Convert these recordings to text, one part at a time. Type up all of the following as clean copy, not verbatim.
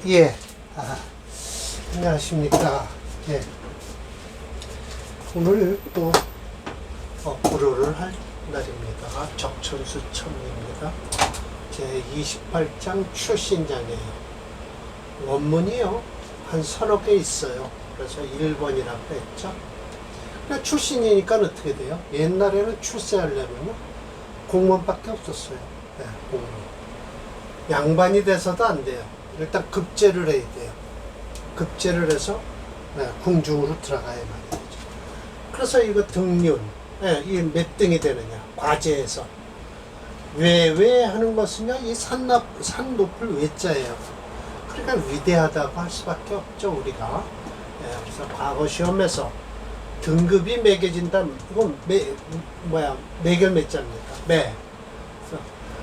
예. 안녕하십니까. 예. 오늘 또 불어를 할 날입니다. 적천수천입니다. 제 28장 출신장이에요. 원문이요. 한 서너 개 있어요. 그래서 1번이라고 했죠. 그러니까 출신이니까 어떻게 돼요? 옛날에는 출세하려면 공무원밖에 없었어요. 네, 공무원. 양반이 돼서도 안 돼요. 일단 급제를 해야 돼요. 급제를 해서 궁중으로 들어가야만 되죠. 그래서 이거 등륜, 이게 몇 등이 되느냐? 과제에서 왜 하는 것은요, 이 산 높을 외자예요. 그러니까 위대하다고 할 수밖에 없죠, 우리가. 그래서 과거 시험에서 등급이 매겨진다. 이건 매결 몇 자입니까? 매.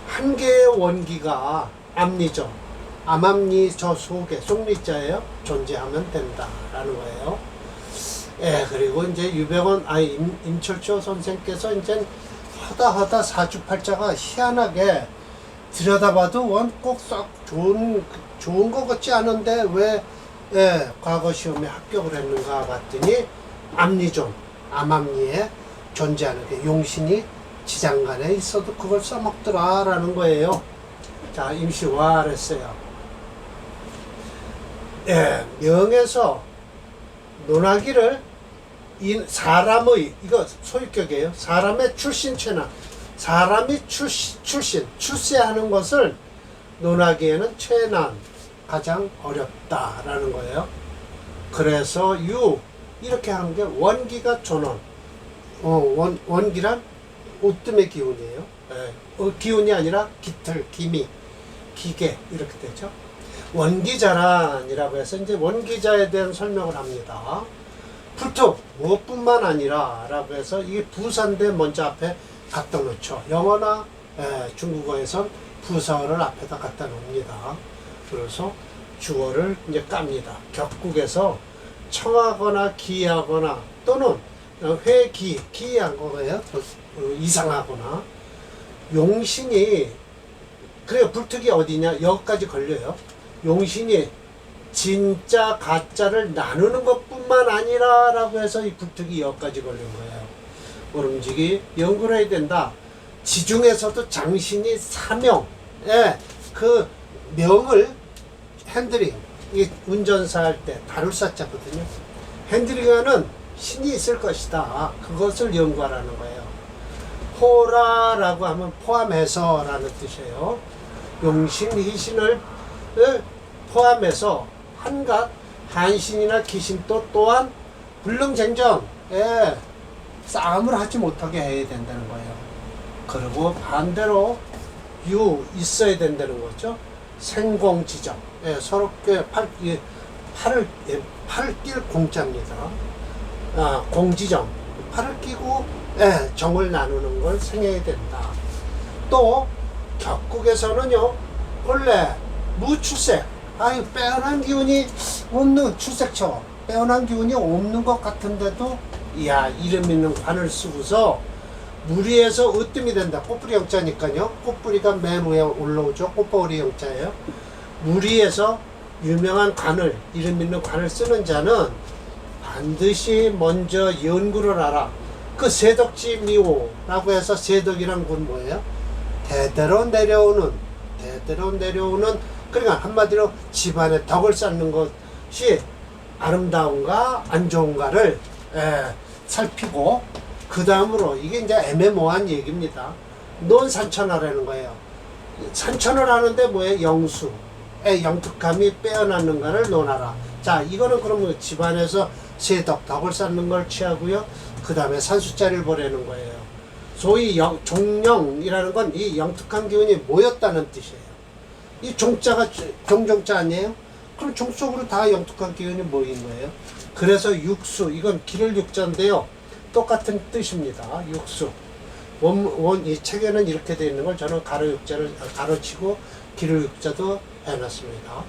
한 개의 원기가 암리죠. 암암리 저 속에 속리자예요. 존재하면 된다라는 거예요. 그리고 이제 유병원 임철초 선생께서 이제 하다 사주팔자가 희한하게 들여다봐도 꼭 썩 좋은 것 같지 않은데 왜 과거 시험에 합격을 했는가 봤더니 암리존, 암암리에 존재하는 게 용신이 지장간에 있어도 그걸 써먹더라라는 거예요. 자, 임시와 그랬어요. 명에서 논하기를 사람의, 이거 소유격이에요. 사람의 출신체나 사람이 출세하는 것을 논하기에는 최난, 가장 어렵다라는 거예요. 그래서 이렇게 하는 게 원기가 존원. 원기란 오뜸의 기운이에요. 기운이 아니라 깃털, 기미, 기계 이렇게 되죠. 원기자란이라고 해서 이제 원기자에 대한 설명을 합니다. 불특 무엇뿐만 아니라 라고 해서 이게 부사인데 먼저 앞에 갖다 놓죠. 영어나 중국어에선 부사어를 앞에다 갖다 놓습니다. 그래서 주어를 이제 깝니다. 격국에서 청하거나 기하거나 또는 기한 거예요. 이상하거나 용신이 그래요. 불특이 어디냐? 여기까지 걸려요. 용신이 진짜 가짜를 나누는 것뿐만 아니라 라고 해서 이 불특이 여기까지 걸린 거예요. 모름지기 연구를 해야 된다. 지중에서도 장신이 사명, 그 명을 핸들링, 이 운전사 할 때 다룰 사자거든요. 핸들링하는 신이 있을 것이다. 그것을 연구하라는 거예요. 포라라고 하면 포함해서라는 뜻이에요. 용신, 희신을 포함해서 한갓 한신이나 기신도 또한 불능쟁전 싸움을 하지 못하게 해야 된다는 거예요. 그리고 반대로 있어야 된다는 거죠. 생공지정, 서럽게 팔을 낄 공자입니다. 공지정, 팔을 끼고 정을 나누는 걸 생해야 된다. 또 격국에서는요, 원래 무출색, 빼어난 기운이 없는 출색처, 빼어난 기운이 없는 것 같은데도 이름 있는 관을 쓰고서 무리해서 으뜸이 된다. 꽃뿌리 영자니까요. 꽃뿌리가 맨 위에 올라오죠. 꽃뿌리 영자예요. 무리해서 유명한 관을, 이름 있는 관을 쓰는 자는 반드시 먼저 연구를 하라. 그 세덕지 미호라고 해서 세덕이란 건 뭐예요? 대대로 내려오는 그러니까 한마디로 집안에 덕을 쌓는 것이 아름다운가 안 좋은가를 살피고 그 다음으로 이게 이제 애매모호한 얘기입니다. 논산천하라는 거예요. 산천을 하는데 뭐예요? 영수의 영특함이 빼어났는가를 논하라. 자, 이거는 그러면 집안에서 덕을 쌓는 걸 취하고요. 그 다음에 산수자리를 보내는 거예요. 소위 종령이라는 건 이 영특한 기운이 모였다는 뜻이에요. 이 종자가 종종자 아니에요? 그럼 종 속으로 다 영특한 기운이 모인 거예요. 그래서 육수, 이건 기를 육자인데요. 똑같은 뜻입니다. 육수. 이 책에는 이렇게 되어 있는 걸 저는 가로 육자를 가로치고 기를 육자도 해놨습니다.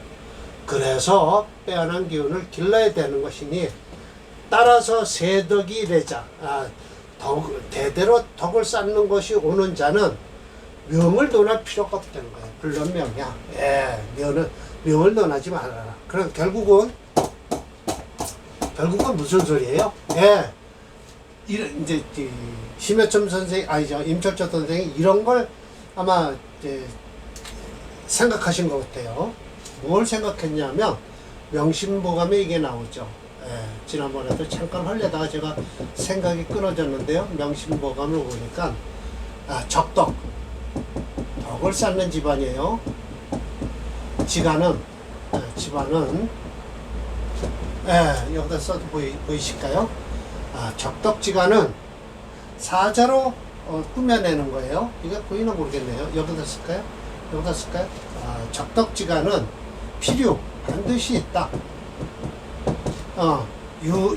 그래서 빼어난 기운을 길러야 되는 것이니 따라서 세덕이 레자, 대대로 덕을 쌓는 것이 오는 자는 명을 논할 필요가 없다는 거예요. 물론 명이야. 명을 논하지 말아라. 그럼 결국은 무슨 소리예요? 예. 이런 이제 심여점 선생 아니죠 임철조 선생이 이런 걸 아마 이제 생각하신 것 같아요. 뭘 생각했냐면 명심보감에 이게 나오죠. 예, 지난번에도 잠깐 하려다가 제가 생각이 끊어졌는데요. 명심보감을 보니까 적덕 덕을 쌓는 집안이에요. 집안은 여기다 써도 보이실까요? 적덕지간은 사자로 꾸며내는 거예요. 이게 보이나 모르겠네요. 여기다 쓸까요? 적덕지간은 필요 반드시 있다.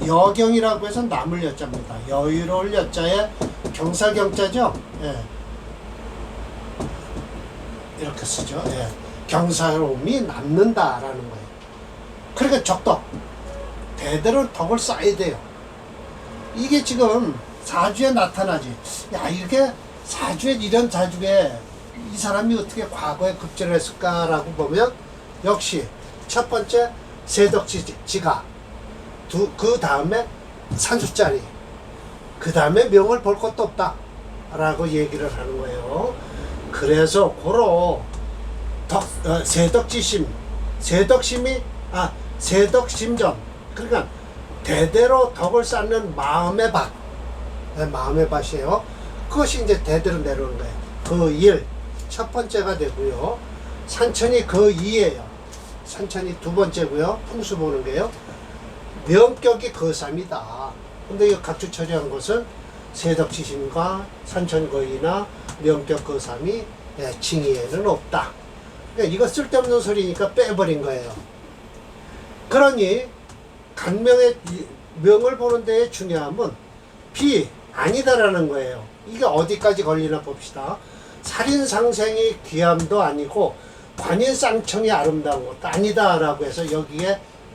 여경이라고 해서 남을 여자입니다. 여유로울 여자에 경사경자죠. 예. 이렇게 쓰죠. 예. 경사로움이 남는다라는 거예요. 그러니까 적덕 대대로 덕을 쌓아야 돼요. 이게 지금 사주에 나타나지. 야, 이렇게 사주에 이런 사주에 이 사람이 어떻게 과거에 급제를 했을까라고 보면 역시 첫 번째 세덕지가 그 다음에 산수자리 그 다음에 명을 볼 것도 없다 라고 얘기를 하는 거예요. 그래서 고로 세덕심전 그러니까 대대로 덕을 쌓는 마음의 밭이에요. 그것이 이제 대대로 내려오는 거예요. 그 일 첫 번째가 되고요. 산천이 그 2예요. 산천이 두 번째고요. 풍수 보는 게요. 명격이 그 3이다. 근데 이 각주 처리한 것은 세덕지심과 산천거이나 명격 그 3이 징의에는 없다. 그러니까 이거 쓸데없는 소리니까 빼버린 거예요. 그러니 간명의 명을 보는 데의 중요함은 아니다라는 거예요. 이게 어디까지 걸리나 봅시다. 살인상생이 귀함도 아니고 관인쌍청이 아름다운 것도 아니다라고 해서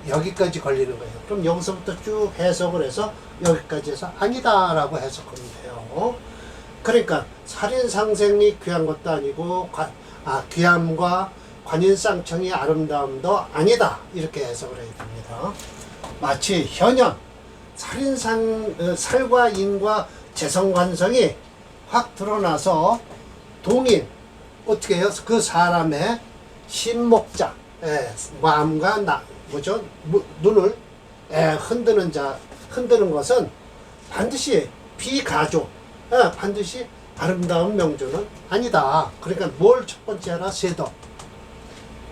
여기까지 걸리는 거예요. 그럼 여기서부터 쭉 해석을 해서 여기까지 해서 아니다라고 해석하면 돼요. 그러니까 살인상생이 귀한 것도 아니고 귀함과 관인쌍청이 아름다움도 아니다 이렇게 해석을 해야 됩니다. 마치 현현 살과 인과 재성관성이 확 드러나서 동인 어떻게 해요? 그 사람의 신목자 마음과 눈을 흔드는 것은 반드시 비가조 반드시 아름다운 명조는 아니다. 그러니까 뭘 첫 번째 하나 세덕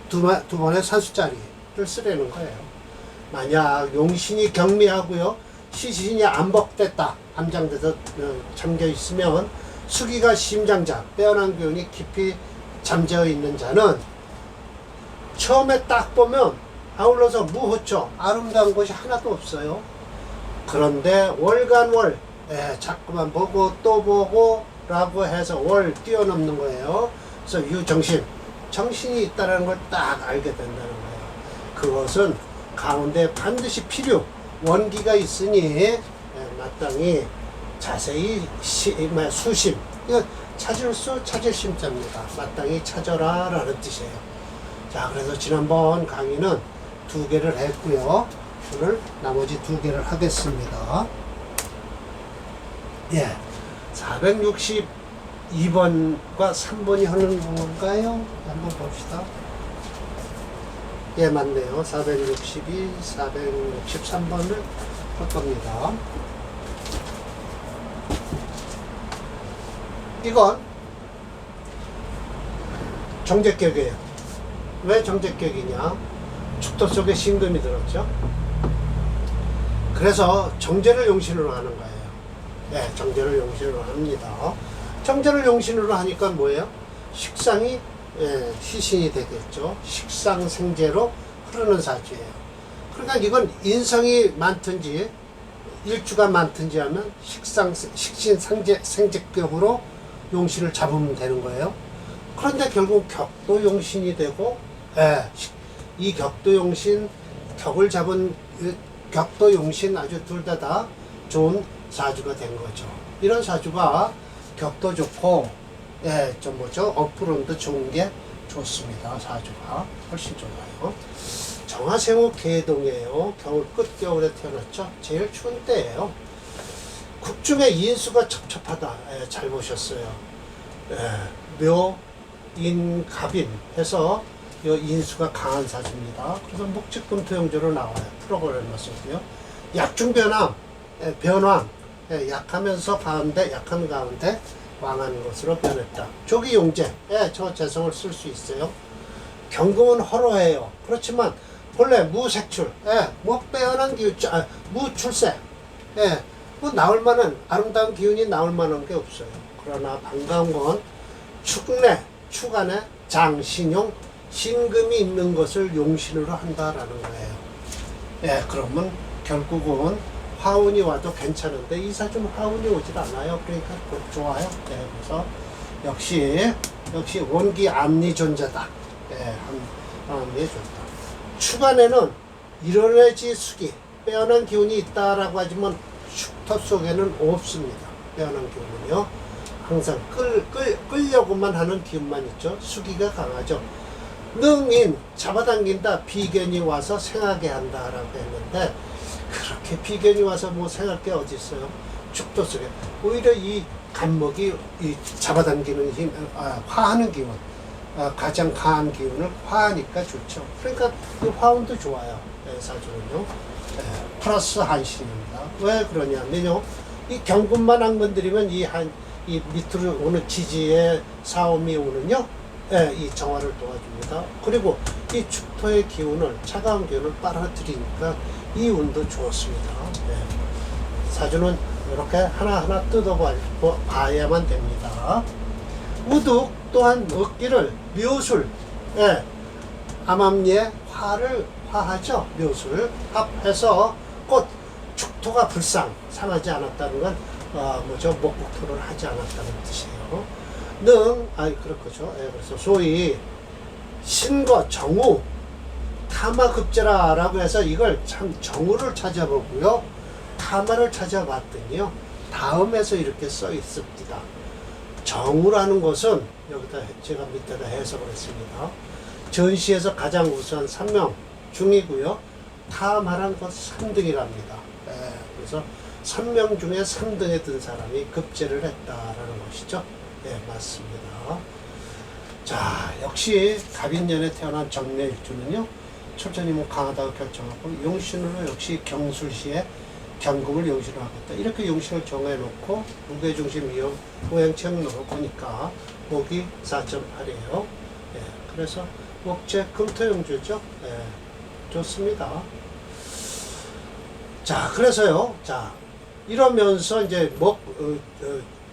두 번의 산수자리를 쓰려는 거예요. 만약 용신이 경미하고요 시신이 암복됐다 암장돼서 잠겨 있으면 수기가 심장자 빼어난 기운이 깊이 잠재어 있는 자는 처음에 딱 보면 아울러서 무호초 아름다운 것이 하나도 없어요. 그런데 월간월 자꾸만 보고 또 보고 라고 해서 월 뛰어넘는 거예요. 그래서 정신이 있다는 걸 딱 알게 된다는 거예요. 그것은 가운데 반드시 필요 원기가 있으니 마땅히 자세히 수심 이거 찾을 심자입니다. 마땅히 찾아라 라는 뜻이에요. 자, 그래서 지난번 강의는 2개를 했고요. 오늘 나머지 2개를 하겠습니다. 462번과 3번이 하는 건가요? 한번 봅시다. 맞네요. 462, 463번을 할 겁니다. 이건 정제격이에요. 왜 정제격이냐? 축토 속에 신금이 들었죠. 그래서 정제를 용신으로 하는 거예요. 정제를 용신으로 합니다. 정제를 용신으로 하니까 뭐예요? 식상이 시신이 되겠죠. 식상생제로 흐르는 사주예요. 그러니까 이건 인성이 많든지 일주가 많든지 하면 식신 생제격으로 용신을 잡으면 되는 거예요. 그런데 결국 격도 용신이 되고 이 격도 용신 격을 잡은 격도 용신 아주 둘 다 좋은 사주가 된 거죠. 이런 사주가 격도 좋고 어프론도 좋은 게 좋습니다. 사주가 훨씬 좋아요. 정화생호 개동이에요. 겨울 끝겨울에 태어났죠. 제일 추운 때예요. 국중에 인수가 첩첩하다. 예, 잘 보셨어요. 예, 묘, 인, 갑인 해서 이 인수가 강한 사주입니다. 그래서 목직금토용조로 나와요. 프로그램을 쓰고요. 약중변왕, 예, 변왕, 예, 약하면서 가운데, 약한 가운데 왕한 것으로 변했다. 조기용제, 예, 저 재성을 쓸 수 있어요. 경금은 허로해요. 그렇지만 본래 무색출, 예, 뭐 빼어난 기운, 무출세, 예, 뭐 나올 만한 아름다운 기운이 나올 만한 게 없어요. 그러나 반가운 건 축내, 축안에 장, 신용, 신금이 있는 것을 용신으로 한다라는 거예요. 예, 그러면 결국은 화운이 와도 괜찮은데 이 사주는 화운이 오질 않아요. 그러니까 좋아요. 예, 그래서 역시 원기 암리 존재다. 예, 암리 존재다. 축안에는 이뤄내지 수기, 빼어난 기운이 있다라고 하지만 축터 속에는 없습니다. 빼어난 기운은요. 항상 끌려고만 하는 기운만 있죠. 수기가 강하죠. 능인, 잡아당긴다. 비견이 와서 생하게 한다라고 했는데 그렇게 비견이 와서 뭐 생할 게 어디 있어요. 축도 속에. 오히려 이 간목이 이 잡아당기는 힘, 화하는 기운, 가장 강한 기운을 화하니까 좋죠. 그러니까 이 화운도 좋아요. 예, 사주는요. 예, 플러스 한신입니다. 왜 그러냐면요. 이 경금만 안 건드리면 이 밑으로 오는 지지의 싸움이 오는요. 예, 이 정화를 도와줍니다. 그리고 이 축토의 기운을, 차가운 기운을 빨아들이니까 이 운도 좋습니다. 예. 사주는 이렇게 하나하나 뜯어봐야만 됩니다. 우둑 또한 먹기를 묘술, 예, 암암리에 화를 화하죠. 묘술 합해서 곧 축토가 불상 상하지 않았다는 건 목국토를 하지 않았다는 뜻이에요. 그렇죠. 예, 그래서 소위 신거 정우 타마급제라라고 해서 이걸 참 정우를 찾아보고요. 타마를 찾아봤더니요. 다음에서 이렇게 써 있습니다. 정우라는 것은 여기다 제가 밑에다 해석을 했습니다. 전시에서 가장 우수한 3명 중이고요. 타마란 것 3등이랍니다. 예, 그래서 3명 중에 3등에 든 사람이 급제를 했다라는 것이죠. 예, 맞습니다. 자, 역시 갑인년에 태어난 정례일주는요. 철저히 강하다고 결정하고 용신으로 역시 경술시에 경금을 용신으로 하겠다. 이렇게 용신을 정해놓고 무게중심 이용 오행체형으로 보니까 목이 4.8이에요. 예, 그래서 목재 금토용주죠. 예, 좋습니다. 자, 그래서요. 자, 이러면서 이제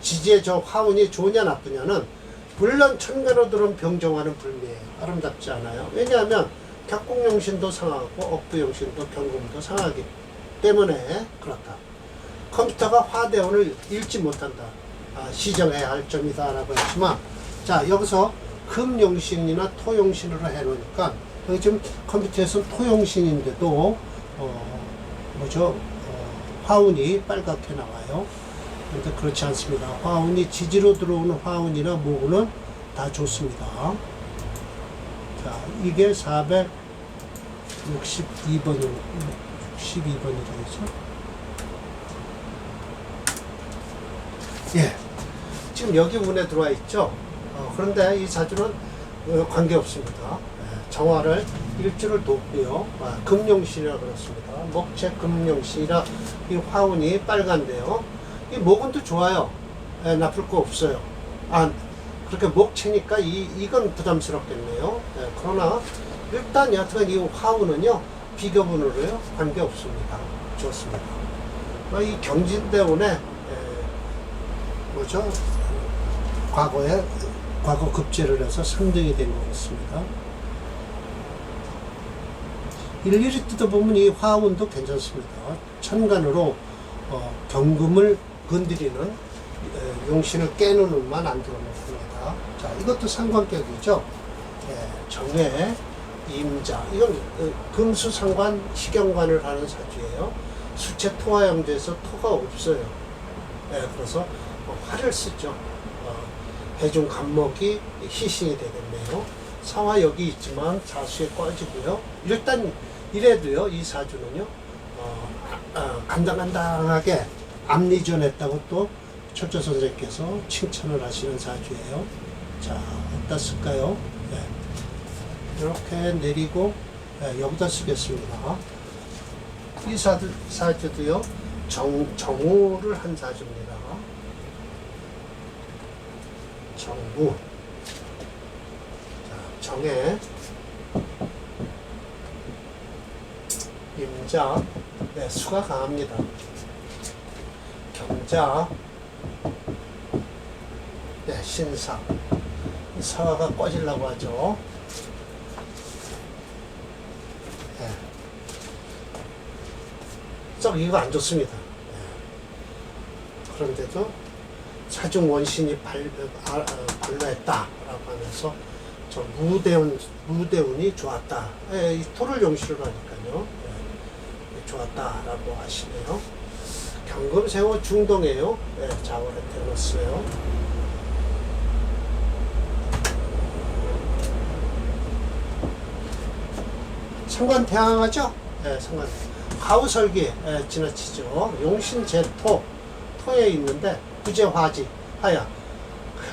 지지의 저 화운이 좋으냐 나쁘냐는 물론 천간으로 들어온 병정화는 불미해요. 아름답지 않아요. 왜냐하면 격국용신도 상하고 억부용신도 경금도 상하기 때문에 그렇다. 컴퓨터가 화대운을 읽지 못한다. 시정해야 할 점이다 라고 했지만 자, 여기서 금용신이나 토용신으로 해놓으니까 여기 지금 컴퓨터에서는 토용신인데도 화운이 빨갛게 나와요. 근데 그렇지 않습니다. 화운이 지지로 들어오는 화운이나 모운은 다 좋습니다. 자, 이게 462번이죠. 예. 지금 여기 운에 들어와 있죠. 그런데 이 사주는 관계없습니다. 예, 정화를 일주를 돕고요. 금용신이라 그렇습니다. 목재 금용신이라 이 화운이 빨간데요. 이 목은도 좋아요. 예, 나쁠 거 없어요. 그렇게 목채니까 이건 부담스럽겠네요. 예, 그러나 일단 여하튼 이 화운은요 비교분으로요 관계 없습니다. 좋습니다. 이 경진대운에 과거 급제를 해서 3등이 된 것 같습니다. 일일이 뜯어보면 이 화운도 괜찮습니다. 천간으로 경금을 건드리는 용신을 깨는 운만 안 들어놓습니다. 자, 이것도 상관격이죠. 정해, 임자. 이건 금수상관, 식경관을 하는 사주예요. 수체 토화영조에서 토가 없어요. 그래서 화를 쓰죠. 해중 간목이 희신이 되겠네요. 사화 여기 있지만 자수에 꺼지고요. 일단 이래도요, 이 사주는요, 간당간당하게 앞리전했다고 또 철저 선생님께서 칭찬을 하시는 사주예요. 자, 어디다 쓸까요? 네. 이렇게 내리고, 네, 여기다 쓰겠습니다. 이 사주도요, 정우를 한 사주입니다. 정우. 자, 정해. 임자. 네, 수가 강합니다. 경자. 네, 신사. 사화가 꺼지려고 하죠. 네. 썩 이거 안 좋습니다. 네. 그런데도 사중 원신이 발로했다라고 하면서 저 무대운이 좋았다. 예, 이 토를 용시를 하니까요. 예, 좋았다라고 하시네요. 경금생호 중동이에요. 예, 자월에 태어났어요. 상관대항하죠? 예, 상관. 하우설기, 예, 지나치죠. 용신 제토, 토에 있는데 부재화지, 하야.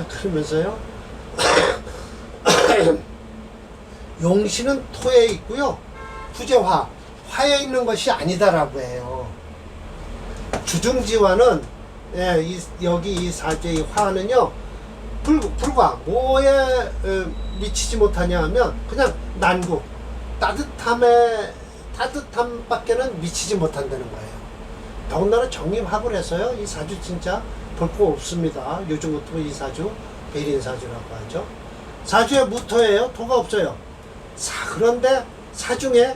그러면서요. 용신은 토에 있고요. 부재화, 화에 있는 것이 아니다라고 해요. 주중지화는, 예, 여기 이 사주의 화는요, 불과 뭐에 미치지 못하냐 하면 그냥 난국, 따뜻함밖에는 미치지 못한다는 거예요. 더군다나 정립합을 해서요, 이 사주 진짜 볼 거 없습니다. 요즘부터 이 사주 배린사주라고 하죠. 사주에 무토예요. 토가 없어요. 그런데 사중에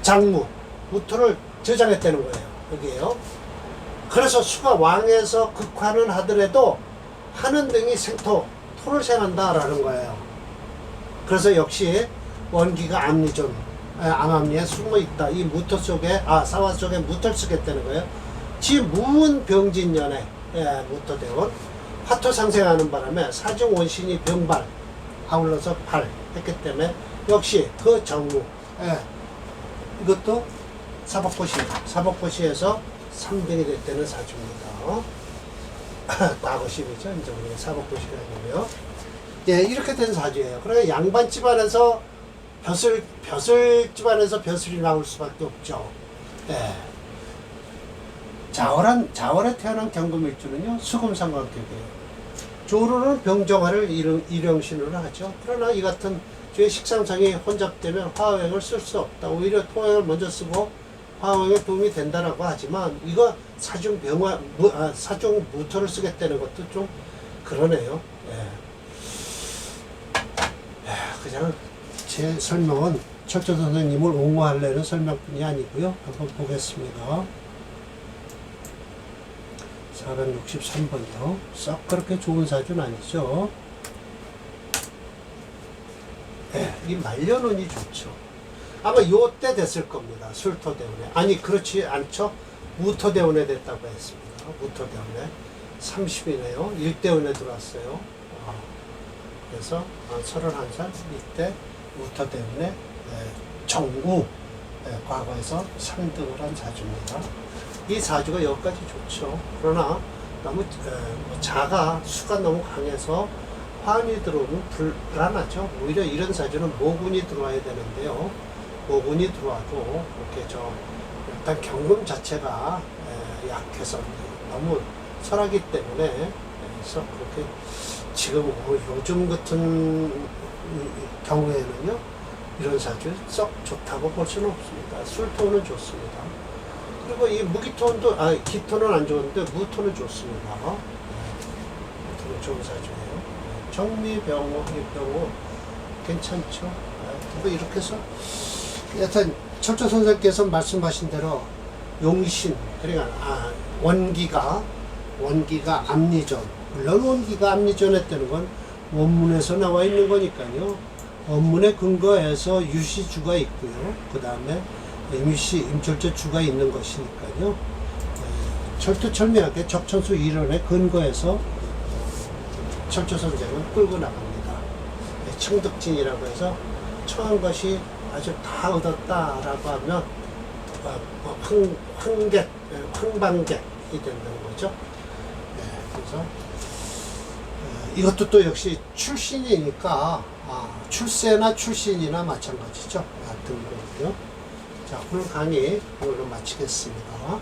장무, 무토를 저장했다는 거예요. 여기에요. 그래서 수가 왕에서 극화는 하더라도 하는 등이 생토, 토를 생한다라는 거예요. 그래서 역시 원기가 암암리에 숨어 있다. 이 무토 속에, 사화 속에 무토를 쓰겠다는 거예요. 지무은 병진년에, 예, 무토대원 화토 상생하는 바람에 사중 원신이 병발, 아울러서 발 했기 때문에 역시 그 정무, 예, 이것도 사법고시에서 3등이 됐다는 사주입니다. 과거심이죠. 이제 우리가 사법고시가 아니고요. 예, 이렇게 된 사주예요. 그러니까 양반 집안에서 벼슬 집안에서 벼슬이 나올 수밖에 없죠. 예. 자월에 태어난 경금일주는요, 수금상관격이에요. 조루는 병정화를 일용신으로 하죠. 그러나 이 같은 주의 식상상이 혼잡되면 화호행을 쓸 수 없다. 오히려 토행을 먼저 쓰고 화호행에 도움이 된다라고 하지만, 이거 사중 무토를 쓰겠다는 것도 좀 그러네요. 예. 그냥 제 설명은 철저 선생님을 옹호하려는 설명뿐이 아니고요. 한번 보겠습니다. 463번이요. 썩 그렇게 좋은 사주는 아니죠. 네, 이 말년운이 좋죠. 아마 요때 됐을 겁니다. 술토대운에. 아니, 그렇지 않죠. 무토대운에 됐다고 했습니다. 무토대운에. 30이네요. 일대운에 들어왔어요. 그래서 31살 이때 무토대운에 정우, 과거에서 3등을 한 사주입니다. 이 사주가 여기까지 좋죠. 그러나 너무 수가 너무 강해서 화운이 들어오면 불안하죠. 오히려 이런 사주는 모군이 들어와야 되는데요. 모군이 들어와도 이렇게 일단 경금 자체가 약해서 너무 설하기 때문에, 그래서 그렇게 지금 요즘 같은 경우에는요, 이런 사주 썩 좋다고 볼 수는 없습니다. 술토는 좋습니다. 그리고 이 무기토는 기토는 안 좋은데 무토는 좋습니다. 무토는 좋은 사주예요. 정미병호, 병호 괜찮죠. 뭐 이렇게 해서 여튼 철저 선생께서 말씀하신 대로 용신, 그러니까 원기가 암리전, 물론 원기가 암리전 했다는 건 원문에서 나와 있는 거니까요. 원문에 근거해서 유시주가 있고요. 그 다음에 임철저 주가 있는 것이니까요. 철두철미하게 적천수 이론에 근거해서 철저 선생은 끌고 나갑니다. 청득진이라고 해서 처한 것이 아주 다 얻었다라고 하면 황방객이 된다는 거죠. 그래서 이것도 또 역시 출신이니까 출세나 출신이나 마찬가지죠. 등록이요. 자, 오늘 강의 이걸로 마치겠습니다.